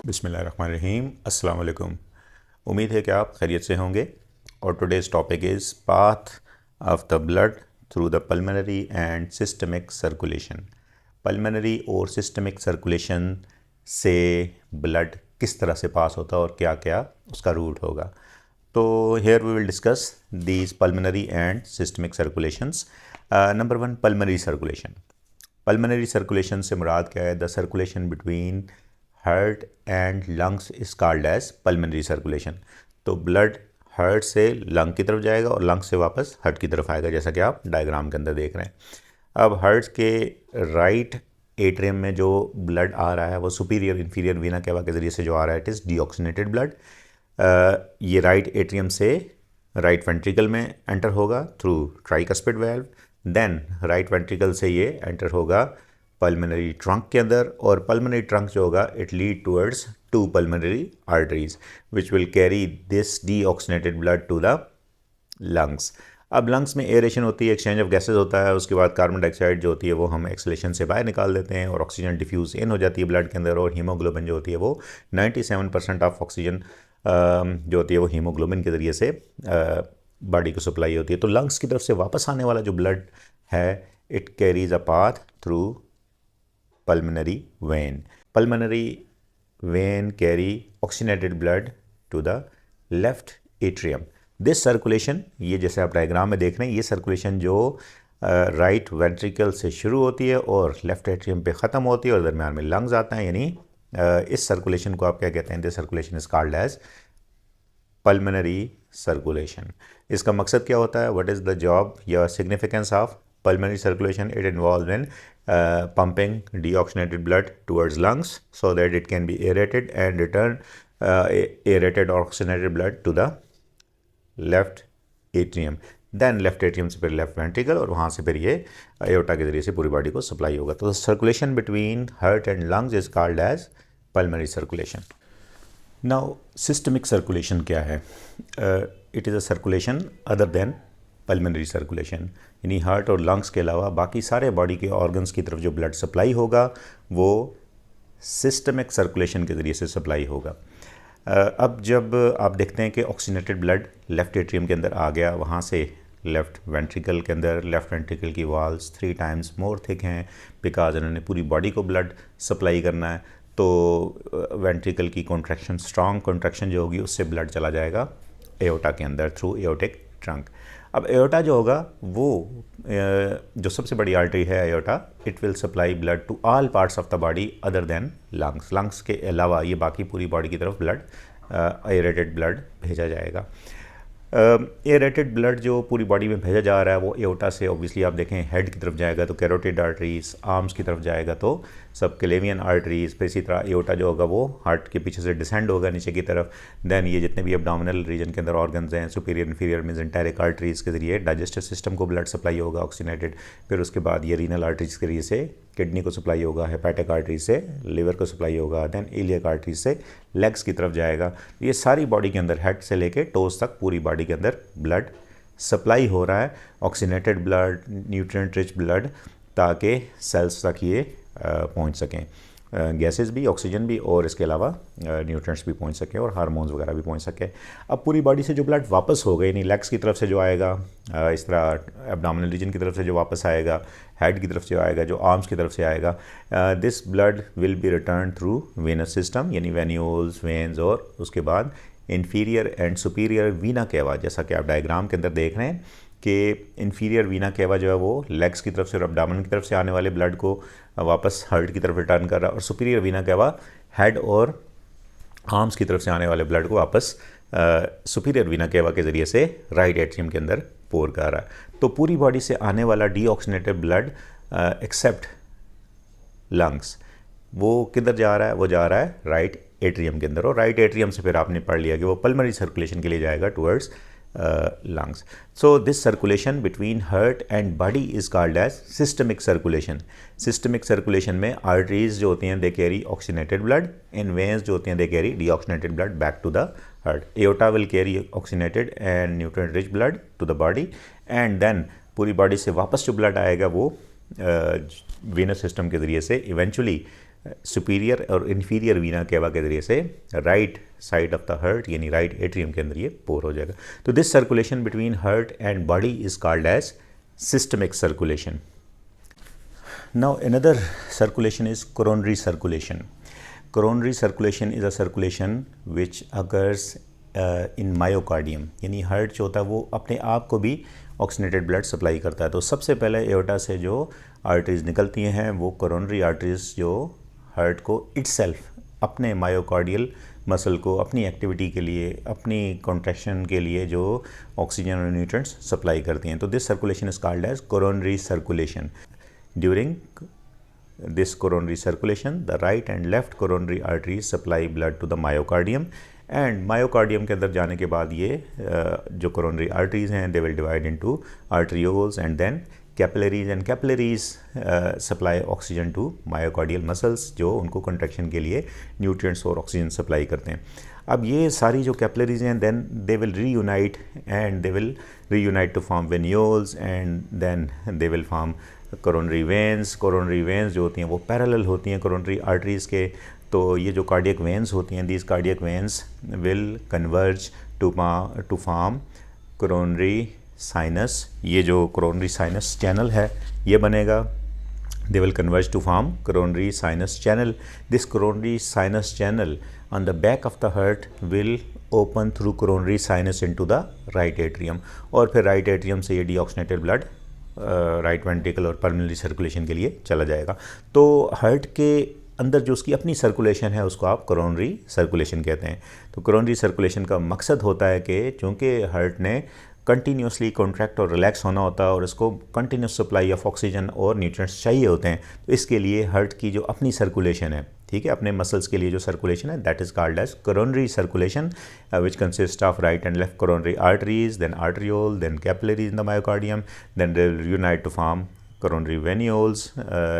बिस्मिल्लाहिर्रहमानिर्रहीम। अस्सलाम वालेकुम। उम्मीद है कि आप खैरियत से होंगे। और today's topic is path of the blood through the pulmonary and systemic circulation. Pulmonary और सिस्टमिक सर्कुलेशन से ब्लड किस तरह से पास होता है और क्या क्या उसका रूट होगा। तो here we will discuss these pulmonary and systemic circulations. Number one, pulmonary circulation. Pulmonary circulation से मुराद क्या है? The circulation between heart and lungs is called as pulmonary circulation. तो ब्लड हार्ट से लंग की तरफ जाएगा और लंग से वापस हार्ट की तरफ आएगा, जैसा कि आप डायग्राम के अंदर देख रहे हैं। अब हार्ट के राइट एट्रियम में जो ब्लड आ रहा है वो सुपीरियर इंफीरियर वीना केवा के ज़रिए से जो आ रहा है, इट इज़ डीऑक्सीनेटेड ब्लड। ये राइट एट्रियम से राइट वेंट्रिकल में एंटर होगा through tricuspid valve. Then right ventricle से ये एंटर होगा पल्मोनरी ट्रंक के अंदर, और पल्मोनरी ट्रंक जो होगा it lead towards to pulmonary arteries which will carry this deoxygenated blood to the lungs. अब लंग्स में एयरेशन होती है, एक्सचेंज ऑफ गैसेज होता है, उसके बाद कार्बन डाइऑक्साइड जो होती है वो हम एक्सलेशन से बाहर निकाल देते हैं और ऑक्सीजन डिफ्यूज़ इन हो जाती है ब्लड के अंदर, और हीमोग्लोबिन जो होती है वो 97% ऑफ ऑक्सीजन जो होती है वो हीमोग्लोबिन के ज़रिए से बॉडी को सप्लाई होती है। तो लंग्स की तरफ से वापस आने वाला जो ब्लड है it carries a path through pulmonary vein. Pulmonary vein carry oxygenated blood to the left atrium. This circulation, ये जैसे आप डायग्राम में देख रहे हैं, ये सर्कुलेशन जो राइट वेंट्रिकल से शुरू होती है और लेफ्ट एट्रियम पे ख़त्म होती है और दरम्यान में लंग्स आता है, यानी इस सर्कुलेशन को आप क्या कहते हैं? This circulation is called as pulmonary circulation. इसका मकसद क्या होता है? व्हाट इज़ द जॉब या significance of pulmonary circulation? It involves in pumping deoxygenated blood towards lungs so that it can be aerated and return aerated or oxygenated blood to the left atrium. Then left atrium से फिर left ventricle और वहाँ से फिर ये aorta के ज़रिए से पूरी बॉडी को सप्लाई होगा। तो circulation between heart and lungs is called as pulmonary circulation. Now systemic circulation क्या है? It is a circulation other than pulmonary circulation, यानी हार्ट और लंग्स के अलावा बाकी सारे बॉडी के ऑर्गन्स की तरफ जो ब्लड सप्लाई होगा वो सिस्टमिक सर्कुलेशन के ज़रिए से सप्लाई होगा। अब जब आप देखते हैं कि ऑक्सीजनेटेड ब्लड लेफ़्ट एट्रियम के अंदर आ गया, वहाँ से लेफ़्ट वेंट्रिकल के अंदर, लेफ़्ट वेंट्रिकल की वॉल्स 3 टाइम्स मोर थिक हैं बिकॉज इन्होंने पूरी बॉडी को ब्लड सप्लाई करना है। तो वेंट्रिकल की कॉन्ट्रैक्शन, स्ट्रॉन्ग कॉन्ट्रैक्शन जो होगी उससे ब्लड चला जाएगा एओर्टा के अंदर थ्रू एओर्टिक ट्रंक। अब एओर्टा जो होगा वो जो सबसे बड़ी आर्टरी है aorta, it will supply blood to all parts of the body other than lungs. Lungs के अलावा ये बाकी पूरी बॉडी की तरफ ब्लड एयरेटेड ब्लड भेजा जाएगा। एयरेटेड ब्लड जो पूरी बॉडी में भेजा जा रहा है वो एओर्टा से ऑब्वियसली आप देखें हेड की तरफ जाएगा तो कैरोटिड आर्टरीज, आर्म्स की तरफ जाएगा तो सब क्लेवियन आर्टरीज, फिर इसी तरह एओर्टा जो होगा वो हार्ट के पीछे से डिसेंड होगा नीचे की तरफ। देन ये जितने भी एब्डोमिनल रीजन के अंदर ऑर्गन्स हैं, सुपीरियर इन्फीरियर मेसेंटेरिक आर्टरीज के जरिए डाइजेस्टिव सिस्टम को ब्लड सप्लाई होगा ऑक्सीजनेटेड। फिर उसके बाद ये रीनल आर्टरीज के जरिए से किडनी को सप्लाई होगा, हेपेटिक आर्टरीज से लिवर को सप्लाई होगा, देन इलियक आर्टरीज से लेग्स की तरफ जाएगा। ये सारी बॉडी के अंदर हेड से लेके टोज तक पूरी बॉडी के अंदर ब्लड सप्लाई हो रहा है, oxygenated blood, nutrient rich blood, ताकि सेल्स तक ये पहुंच सकें, गैसेस भी, ऑक्सीजन भी, और इसके अलावा न्यूट्रिएंट्स भी पहुंच सकें और हार्मोन्स वगैरह भी पहुंच सकें। अब पूरी बॉडी से जो ब्लड वापस हो गई, यानी लेग्स की तरफ से जो आएगा, इस तरह एब्डोमिनल रीजन की तरफ से जो वापस आएगा, हेड की तरफ से आएगा, जो आर्म्स की तरफ से आएगा, this blood will be return through venous system, यानी वेन्यूल्स, वेन्स, और उसके बाद इन्फीरियर एंड सुपीरियर वीना केवा। जैसा कि आप डायग्राम के अंदर देख रहे हैं कि इन्फीरियर वीना केवा जो है वो लेग्स की तरफ से और एब्डोमेन की तरफ से आने वाले ब्लड को वापस हार्ट की तरफ रिटर्न कर रहा है, और सुपीरियर वीना केवा हेड और आर्म्स की तरफ से आने वाले ब्लड को वापस सुपीरियर वीना केवा के ज़रिए से राइट एट्रियम के अंदर पोर कर रहा है। तो पूरी बॉडी से आने वाला डीऑक्सीनेटेड ब्लड एक्सेप्ट लंग्स वो किधर जा रहा है? वो जा रहा है राइट एट्रियम के अंदर, और राइट एट्रियम से फिर आपने पढ़ लिया कि वो पल्मोनरी सर्कुलेशन के लिए जाएगा towards lungs. So this circulation between heart and body is called as systemic circulation. Systemic circulation में arteries जो होती हैं they carry oxygenated blood, and veins जो होती हैं they carry deoxygenated blood back to the heart. Aorta will carry oxygenated and nutrient rich blood to the body, and then पूरी body से वापस जो ब्लड आएगा वो वेनस सिस्टम के ज़रिए से इवेंचुअली सुपीरियर और इन्फीरियर वीना केवा के ज़रिए से right side of the heart यानी राइट एट्रियम के अंदर ये पोर हो जाएगा। तो this circulation between heart and body is called as systemic circulation. Now another circulation is coronary circulation. Coronary circulation is a circulation which occurs in myocardium, यानी heart जो होता है वो अपने आप को भी ऑक्सीनेटेड ब्लड सप्लाई करता है। तो सबसे पहले एओर्टा से जो आर्टरीज निकलती हैं वो कोरोनरी आर्टरीज जो हार्ट को इटसेल्फ अपने मायोकार्डियल मसल को अपनी एक्टिविटी के लिए, अपनी कॉन्ट्रैक्शन के लिए जो ऑक्सीजन और न्यूट्रिएंट्स सप्लाई करती हैं। तो this circulation is called as coronary circulation. During this coronary circulation, the right and left coronary arteries supply blood to the myocardium, and myocardium के अंदर जाने के बाद ये जो coronary arteries हैं they will divide into arterioles and then capillaries, and capillaries supply oxygen to myocardial muscles जो उनको contraction के लिए nutrients और oxygen supply करते हैं। अब ये सारी जो capillaries हैं then they will reunite and they will reunite to form venules and then they will form coronary veins जो होती हैं वो पैरेलल होती हैं कोरोनरी आर्टरीज़ के। तो ये जो कार्डियक वेंस होती हैं, these cardiac veins will converge to form coronary sinus. ये जो कोरोनरी साइनस चैनल है ये बनेगा, they will converge to form coronary sinus channel. This coronary sinus channel on the back of the heart will open through coronary sinus into the right atrium, और फिर right atrium से ये deoxygenated blood right ventricle और pulmonary circulation के लिए चला जाएगा। तो हार्ट के अंदर जो उसकी अपनी सर्कुलेशन है उसको आप कोरोनरी सर्कुलेशन कहते हैं। तो कोरोनरी सर्कुलेशन का मकसद होता है कि चूँकि हार्ट ने कंटिन्यूसली कॉन्ट्रैक्ट और रिलैक्स होना होता है और इसको कंटिन्यूस सप्लाई ऑफ ऑक्सीजन और न्यूट्रिएंट्स चाहिए होते हैं, तो इसके लिए हार्ट की जो अपनी सर्कुलेशन है, ठीक है, अपने मसल्स के लिए जो सर्कुलेशन है that is called as coronary circulation which consist of right and left coronary arteries, then arteriole, then capillaries in the myocardium, then they will unite to form coronary venules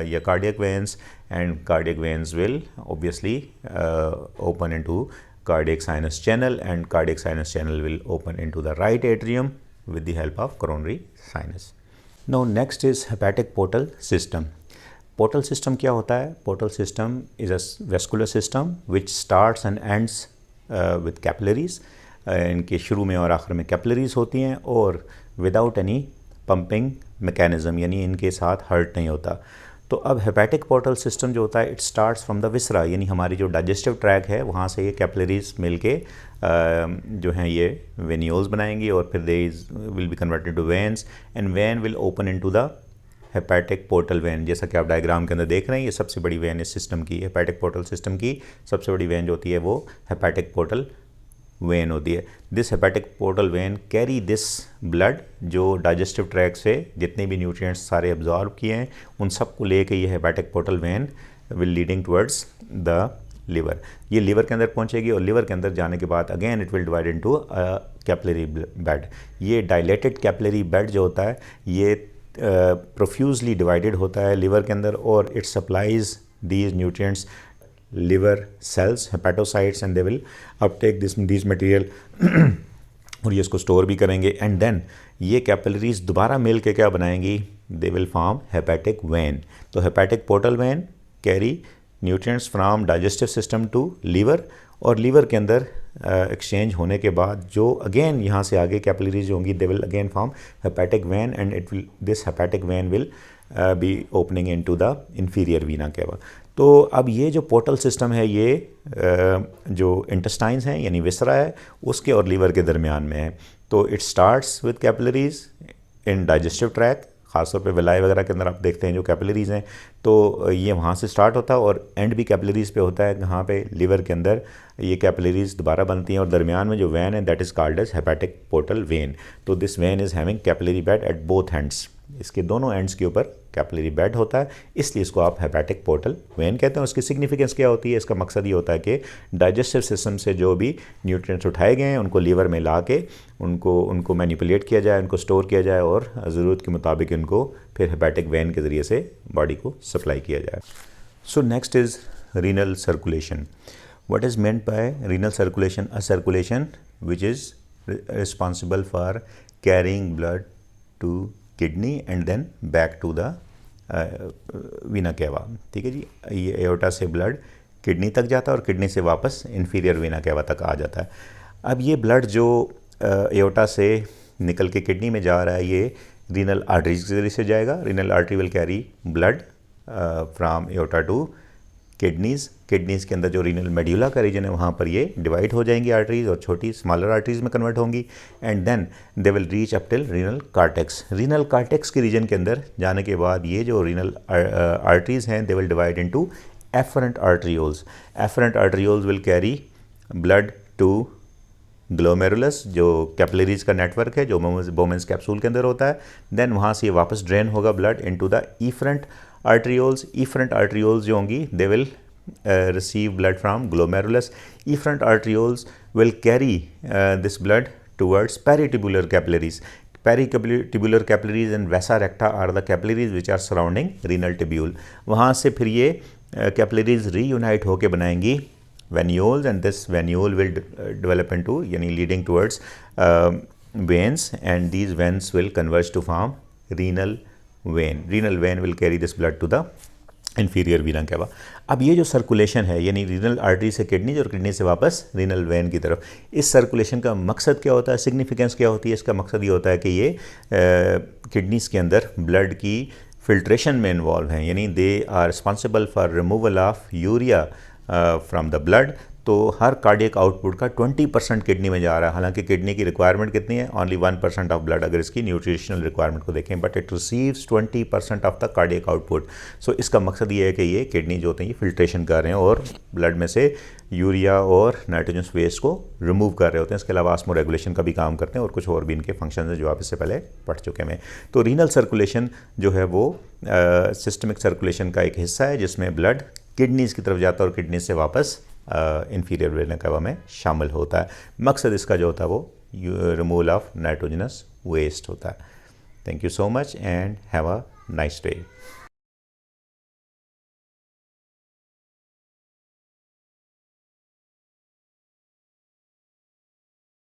या cardiac veins, and cardiac veins will obviously open into cardiac sinus channel, and cardiac sinus channel will open into the right atrium with the help of coronary sinus. Now next is hepatic portal system. Portal system क्या होता है? Portal system is a vascular system which starts and ends with capillaries. इनके शुरू में और आखिर में capillaries होती हैं और विदाउट एनी पंपिंग मैकेनिज़्म, यानी इनके साथ हार्ट नहीं होता। तो अब हेपेटिक पोर्टल सिस्टम जो होता है इट स्टार्ट्स फ्रॉम द विसरा, यानी हमारी जो डाइजेस्टिव ट्रैक है वहाँ से ये कैपिलरीज मिलके जो हैं ये वेन्यूल्स बनाएंगी और फिर they will be converted to veins, and vein will open into the hepatic portal vein. जैसा कि आप डायग्राम के अंदर देख रहे हैं, ये सबसे बड़ी वेन इस सिस्टम की, हेपेटिक पोर्टल सिस्टम की सबसे बड़ी वेन जो होती है वो हेपेटिक पोर्टल वेन होती है। This hepatic portal vein carry this blood, जो डाइजेस्टिव ट्रैक से जितने भी न्यूट्रिएंट्स सारे एब्जॉर्ब किए हैं उन सब को लेके ये hepatic portal when will leading towards the liver. ये लिवर के अंदर पहुंचेगी और लिवर के अंदर जाने के बाद again it will divide into capillary bed. ये डायलेटेड कैपिलरी बेड जो होता है ये प्रोफ्यूजली डिवाइडेड होता है लिवर के अंदर, और it supplies these nutrients liver cells, hepatocytes, and they will uptake these material और ये इसको स्टोर भी करेंगे, एंड देन ये कैपिलरीज दोबारा मिल के क्या बनाएंगी, they will form hepatic vein. तो hepatic portal vein carry nutrients from digestive system to liver, और लीवर के अंदर एक्सचेंज होने के बाद जो अगेन यहाँ से आगे कैपिलरीज होंगी they will again form hepatic when, and it will this hepatic when will be opening into the inferior vena केवा। तो अब ये जो पोर्टल सिस्टम है ये जो इंटेस्टाइन्स हैं यानी विसरा है उसके और लीवर के दरमियान में है। तो it starts with capillaries in digestive track, ख़ासतौर पे विलाई वगैरह के अंदर आप देखते हैं जो कैपिलरीज हैं, तो ये वहाँ से स्टार्ट होता है और एंड भी कैपिलरीज पे होता है, जहाँ पे लिवर के अंदर ये कैपिलरीज दोबारा बनती हैं और दरमियान में जो वेन है that is called as hepatic portal vein. तो this vein is having capillary bed at both ends, इसके दोनों एंड्स के ऊपर कैपिलरी बेड होता है, इसलिए इसको आप हेपेटिक पोर्टल वेन कहते हैं। उसकी सिग्निफिकेंस क्या होती है, इसका मकसद ये होता है कि डाइजेस्टिव सिस्टम से जो भी न्यूट्रिएंट्स उठाए गए हैं उनको लीवर में ला के उनको मैनिपुलेट किया जाए, उनको स्टोर किया जाए और ज़रूरत के मुताबिक इनको फिर हेपेटिक वेन के ज़रिए से बॉडी को सप्लाई किया जाए। So next is renal circulation. What is meant by renal circulation? A circulation which is responsible for carrying blood to kidney and then back to the vena cava, ठीक है जी। ये aorta से blood kidney तक जाता है और kidney से वापस इन्फीरियर वीना केवा तक आ जाता है। अब ये ब्लड जो एओर्टा से निकल के किडनी में जा रहा है, ये रीनल आर्टरीज के जरिए से जाएगा। Renal artery will carry blood from aorta to kidneys. Kidneys के अंदर जो रीनल मेड्यूला का रीजन है वहाँ पर ये डिवाइड हो जाएंगी आर्टरीज और छोटी स्मॉलर आर्टरीज में कन्वर्ट होंगी and then they will reach up till renal cortex. Renal cortex के रीजन के अंदर जाने के बाद ये जो रीनल आर्टरीज हैं they will divide into efferent arterioles. Efferent arterioles will carry blood to glomerulus, जो कैपिलरीज का नेटवर्क है जो बोमेंस कैप्सूल के अंदर होता है। देन वहाँ से वापस ड्रेन होगा blood into the efferent arterioles. Efferent arterioles जो होंगी they will receive blood from glomerulus. Efferent arterioles will carry this blood towards peritubular capillaries. Peritubular capillaries and vasa recta are the capillaries which are surrounding renal tubule. वहाँ से फिर ये capillaries reunite होके बनाएंगी venules and this venule will develop into यानी leading towards veins and these veins will converge to form renal vein. Renal vein will carry this blood to the inferior vena केवा। अब ये जो circulation है यानी renal artery से kidney और kidney से वापस रीनल वेन की तरफ, इस सर्कुलेशन का मकसद क्या होता है, सिग्निफिकेंस क्या होती है? इसका मकसद ये होता है कि ये किडनीज़ के अंदर ब्लड की फिल्ट्रेशन में इन्वॉल्व हैं, यानी they are responsible for removal of urea from the blood. तो हर कार्डियक आउटपुट का 20% किडनी में जा रहा है। हालांकि किडनी की रिक्वायरमेंट कितनी है? ओनली 1% ऑफ ब्लड अगर इसकी न्यूट्रिशनल रिक्वायरमेंट को देखें, but it receives 20% of the cardiac output. So इसका मकसद ये है कि ये किडनी जो होते हैं ये फिल्ट्रेशन कर रहे हैं और ब्लड में से यूरिया और नाइट्रोजन वेस्ट को रिमूव कर रहे होते हैं। इसके अलावा ऑस्मो रेगुलेशन का भी काम करते हैं और कुछ और भी इनके फंक्शन हैं जो आप इससे पहले पढ़ चुके हैं। तो रीनल सर्कुलेशन जो है वो सिस्टमिक सर्कुलेशन का एक हिस्सा है जिसमें ब्लड किडनीज़ की तरफ जाता है और किडनी से वापस इन्फीरियर वीना केवा में शामिल होता है। मकसद इसका जो होता है वो रिमूवल ऑफ नाइट्रोजनस वेस्ट होता है। Thank you so much and have a nice day.